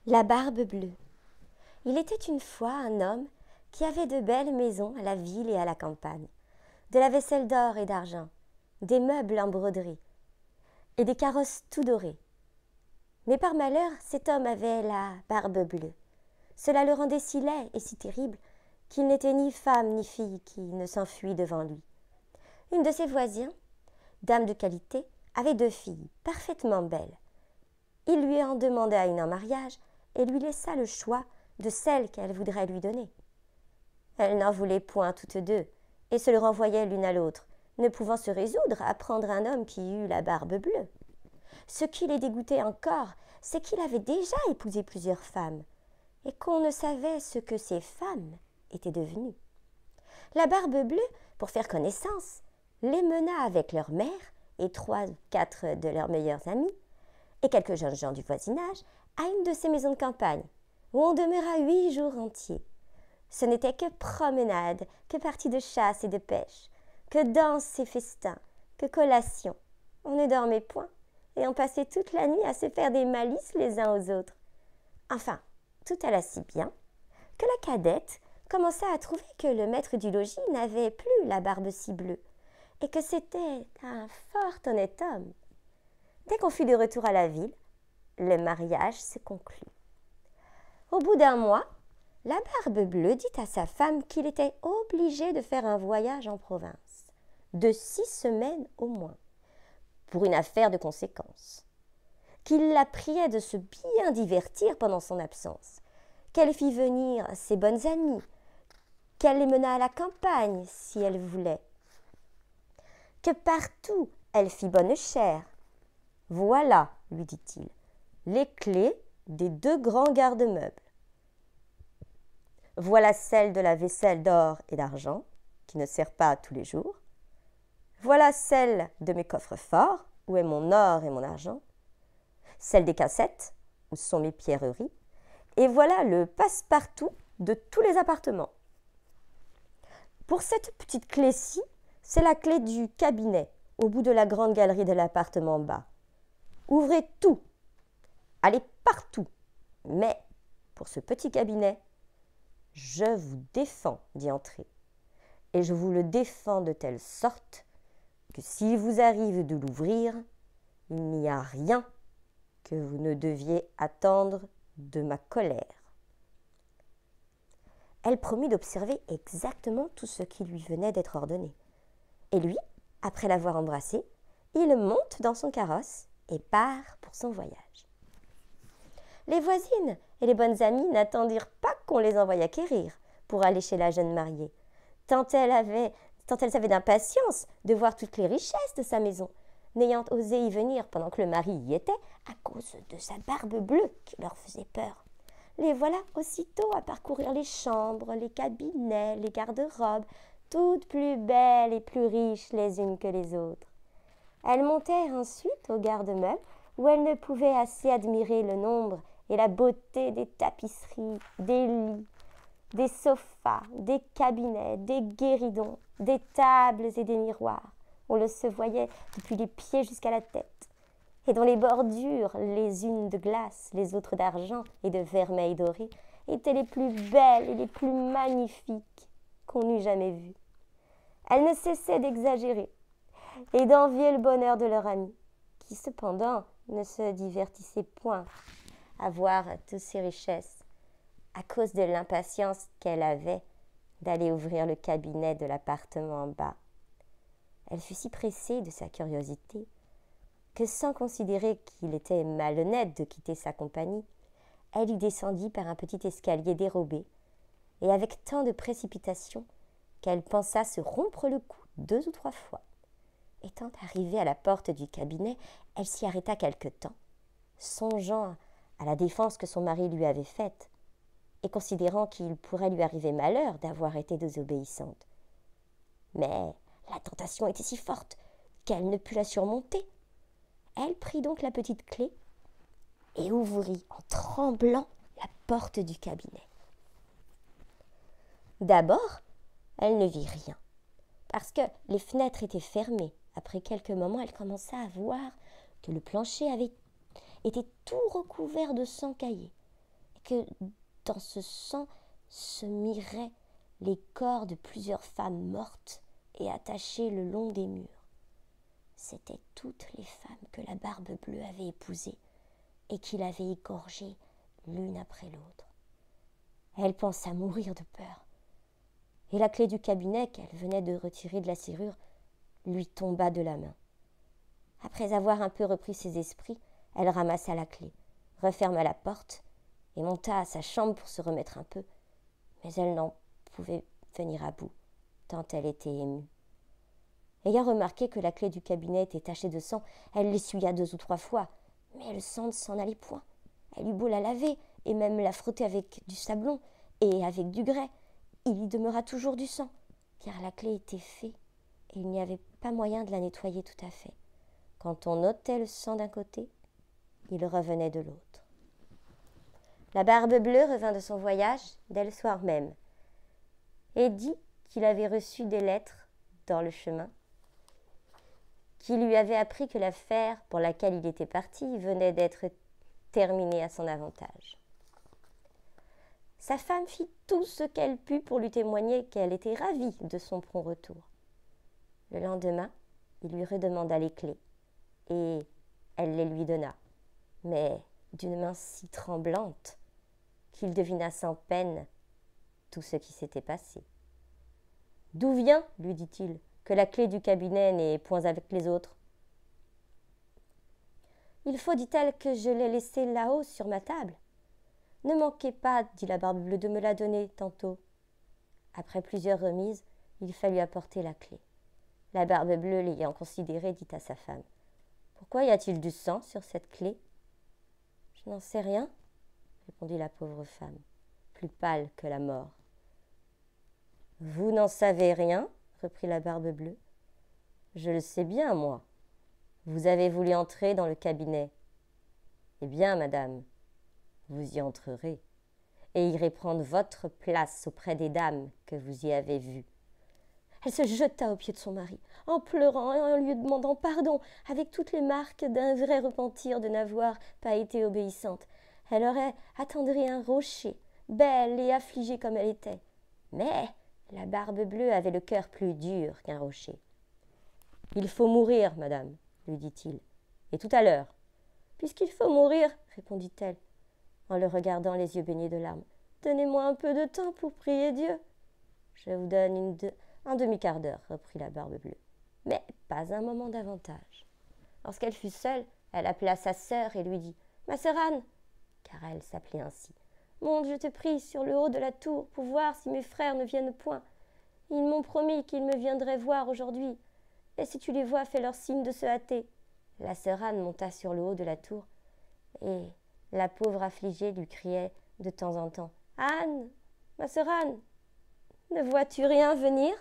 La barbe bleue. Il était une fois un homme qui avait de belles maisons à la ville et à la campagne, de la vaisselle d'or et d'argent, des meubles en broderie et des carrosses tout dorés. Mais par malheur, cet homme avait la barbe bleue. Cela le rendait si laid et si terrible qu'il n'était ni femme ni fille qui ne s'enfuit devant lui. Une de ses voisines, dame de qualité, avait 2 filles, parfaitement belles. Il lui en demanda une en mariage et lui laissa le choix de celle qu'elle voudrait lui donner. Elle n'en voulait point toutes 2 et se le renvoyait l'une à l'autre, ne pouvant se résoudre à prendre un homme qui eût la barbe bleue. Ce qui les dégoûtait encore, c'est qu'il avait déjà épousé plusieurs femmes et qu'on ne savait ce que ces femmes étaient devenues. La barbe bleue, pour faire connaissance, les mena avec leur mère et 3 ou 4 de leurs meilleurs amis et quelques jeunes gens du voisinage à une de ces maisons de campagne, où on demeura 8 jours entiers. Ce n'était que promenades, que parties de chasse et de pêche, que danses et festins, que collations. On ne dormait point, et on passait toute la nuit à se faire des malices les uns aux autres. Enfin, tout alla si bien que la cadette commença à trouver que le maître du logis n'avait plus la barbe si bleue, et que c'était un fort honnête homme. Dès qu'on fut de retour à la ville, le mariage se conclut. Au bout d'1 mois, la barbe bleue dit à sa femme qu'il était obligé de faire un voyage en province, de 6 semaines au moins, pour une affaire de conséquence, qu'il la priait de se bien divertir pendant son absence, qu'elle fit venir ses bonnes amies, qu'elle les menât à la campagne si elle voulait, que partout elle fit bonne chère. Voilà, lui dit-il, les clés des 2 grands garde-meubles. Voilà celle de la vaisselle d'or et d'argent, qui ne sert pas tous les jours. Voilà celle de mes coffres forts, où est mon or et mon argent. Celle des cassettes, où sont mes pierreries. Et voilà le passe-partout de tous les appartements. Pour cette petite clé-ci, c'est la clé du cabinet, au bout de la grande galerie de l'appartement bas. Ouvrez tout, allez partout, mais pour ce petit cabinet, je vous défends d'y entrer, et je vous le défends de telle sorte que s'il vous arrive de l'ouvrir, il n'y a rien que vous ne deviez attendre de ma colère. Elle promit d'observer exactement tout ce qui lui venait d'être ordonné. Et lui, après l'avoir embrassée, il monte dans son carrosse et part pour son voyage. Les voisines et les bonnes amies n'attendirent pas qu'on les envoyât quérir pour aller chez la jeune mariée, tant elles avaient d'impatience de voir toutes les richesses de sa maison, n'ayant osé y venir pendant que le mari y était à cause de sa barbe bleue qui leur faisait peur. Les voilà aussitôt à parcourir les chambres, les cabinets, les garde-robes, toutes plus belles et plus riches les unes que les autres. Elles montèrent ensuite au garde-meuble, où elles ne pouvaient assez admirer le nombre et la beauté des tapisseries, des lits, des sofas, des cabinets, des guéridons, des tables et des miroirs. On le se voyait depuis les pieds jusqu'à la tête, et dont les bordures, les unes de glace, les autres d'argent et de vermeil doré, étaient les plus belles et les plus magnifiques qu'on eût jamais vues. Elles ne cessaient d'exagérer et d'envier le bonheur de leur amie, qui cependant ne se divertissait point à voir toutes ces richesses, à cause de l'impatience qu'elle avait d'aller ouvrir le cabinet de l'appartement bas. Elle fut si pressée de sa curiosité que, sans considérer qu'il était malhonnête de quitter sa compagnie, elle y descendit par un petit escalier dérobé, et avec tant de précipitation qu'elle pensa se rompre le cou 2 ou 3 fois. Étant arrivée à la porte du cabinet, elle s'y arrêta quelque temps, songeant à la défense que son mari lui avait faite, et considérant qu'il pourrait lui arriver malheur d'avoir été désobéissante. Mais la tentation était si forte qu'elle ne put la surmonter. Elle prit donc la petite clé et ouvrit en tremblant la porte du cabinet. D'abord, elle ne vit rien, parce que les fenêtres étaient fermées. Après quelques moments, elle commença à voir que le plancher avait été tout recouvert de sang caillé, que dans ce sang se miraient les corps de plusieurs femmes mortes et attachées le long des murs. C'étaient toutes les femmes que la Barbe Bleue avait épousées et qu'il avait égorgées l'une après l'autre. Elle pensa mourir de peur. Et la clé du cabinet qu'elle venait de retirer de la serrure lui tomba de la main. Après avoir un peu repris ses esprits, elle ramassa la clé, referma la porte et monta à sa chambre pour se remettre un peu, mais elle n'en pouvait venir à bout, tant elle était émue. Ayant remarqué que la clé du cabinet était tachée de sang, elle l'essuya 2 ou 3 fois, mais le sang ne s'en allait point. Elle eut beau la laver et même la frotter avec du sablon et avec du grès, il y demeura toujours du sang, car la clé était faite et il n'y avait pas moyen de la nettoyer tout à fait. Quand on ôtait le sang d'un côté, il revenait de l'autre. La Barbe Bleue revint de son voyage dès le soir même et dit qu'il avait reçu des lettres dans le chemin qui lui avaient appris que l'affaire pour laquelle il était parti venait d'être terminée à son avantage. Sa femme fit tout ce qu'elle put pour lui témoigner qu'elle était ravie de son prompt retour. Le lendemain, il lui redemanda les clés et elle les lui donna, mais d'une main si tremblante qu'il devina sans peine tout ce qui s'était passé. « D'où vient, lui dit-il, que la clé du cabinet n'est point avec les autres ? » « Il faut, dit-elle, que je l'ai laissée là-haut sur ma table. » « Ne manquez pas, dit la Barbe Bleue, de me la donner tantôt. » Après plusieurs remises, il fallut apporter la clé. La Barbe Bleue, l'ayant considérée, dit à sa femme : « Pourquoi y a-t-il du sang sur cette clé ? » ?»« Je n'en sais rien, répondit la pauvre femme, plus pâle que la mort. « Vous n'en savez rien, reprit la Barbe Bleue. Je le sais bien, moi. Vous avez voulu entrer dans le cabinet. Eh bien, madame, vous y entrerez et irez prendre votre place auprès des dames que vous y avez vues. » Elle se jeta aux pieds de son mari, en pleurant et en lui demandant pardon, avec toutes les marques d'un vrai repentir de n'avoir pas été obéissante. Elle aurait attendri un rocher, belle et affligée comme elle était. Mais la Barbe Bleue avait le cœur plus dur qu'un rocher. « Il faut mourir, madame, lui dit-il, et tout à l'heure. »« Puisqu'il faut mourir, répondit-elle, en le regardant les yeux baignés de larmes, donnez-moi un peu de temps pour prier Dieu. »« Je vous donne un demi-quart d'heure, reprit la Barbe Bleue, mais pas un moment davantage. Lorsqu'elle fut seule, elle appela sa sœur et lui dit : « Ma sœur Anne, car elle s'appelait ainsi, monte, je te prie, sur le haut de la tour pour voir si mes frères ne viennent point. Ils m'ont promis qu'ils me viendraient voir aujourd'hui. Et si tu les vois, fais-leur signe de se hâter. » La sœur Anne monta sur le haut de la tour et la pauvre affligée lui criait de temps en temps : « Anne, ma sœur Anne, ne vois-tu rien venir ? »